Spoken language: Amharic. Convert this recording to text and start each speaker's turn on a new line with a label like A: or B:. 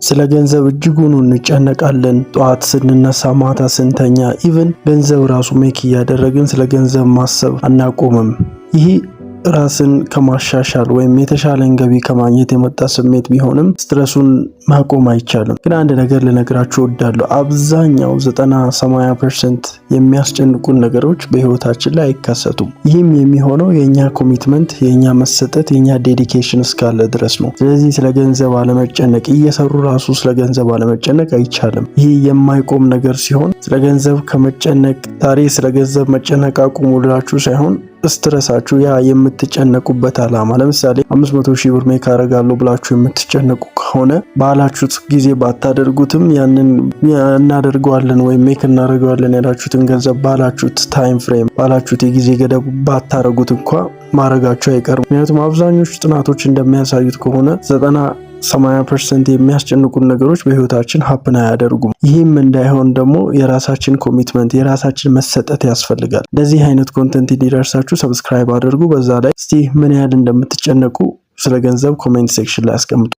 A: ስለ ገንዘብ እጅጉን እንጨነቃለን። ጠዋት ስንነሳ፣ ማታ ስንተኛ፣ ኢቭን ገንዘብ ራሱ ሜክ እያደረግን ስለ ገንዘብ ማሰብ አናቆምም። ይህ ራስን ከማሻሻል ወይም የተሻለን ገቢ ከማግኘት የመጣ ስሜት ቢሆንም ስትረሱን ማቆም አይቻልም። ግን አንድ ነገር ልነግራችሁ እወዳለሁ። አብዛኛው 90-80% የሚያስጨንቁን ነገሮች በህይወታችን ላይ አይከሰቱም። ይህም የሚሆነው የኛ ኮሚትመንት፣ የኛ መሰጠት፣ የኛ ዴዲኬሽን እስካለ ድረስ ነው። ስለዚህ ስለ ገንዘብ አለመጨነቅ፣ እየሰሩ ራሱ ስለ ገንዘብ አለመጨነቅ አይቻልም። ይህ የማይቆም ነገር ሲሆን ስለ ገንዘብ ከመጨነቅ ዛሬ ስለ ገንዘብ መጨነቅ አቁሙ ልላችሁ ሳይሆን ስትረሳችሁ ያ የምትጨነቁበት አላማ፣ ለምሳሌ 500,000 ብር ሜክ አደርጋለሁ ብላችሁ የምትጨነቁ ከሆነ ባላችሁት ጊዜ ባታደርጉትም ያንን እናደርገዋለን ወይም ሜክ እናደርገዋለን ያላችሁትን ገንዘብ ባላችሁት ታይም ፍሬም ባላችሁት የጊዜ ገደብ ባታረጉት እንኳን ማረጋችሁ አይቀርም። ምክንያቱም አብዛኞቹ ጥናቶች እንደሚያሳዩት ከሆነ 90-80% የሚያስጨንቁን ነገሮች በህይወታችን ሀፕን አያደርጉም። ይህም እንዳይሆን ደግሞ የራሳችን ኮሚትመንት፣ የራሳችን መሰጠት ያስፈልጋል። እንደዚህ አይነት ኮንተንት እንዲደርሳችሁ ሰብስክራይብ አድርጉ። በዛ ላይ እስቲ ምን ያህል እንደምትጨነቁ ስለ ገንዘብ ኮሜንት ሴክሽን ላይ አስቀምጡ።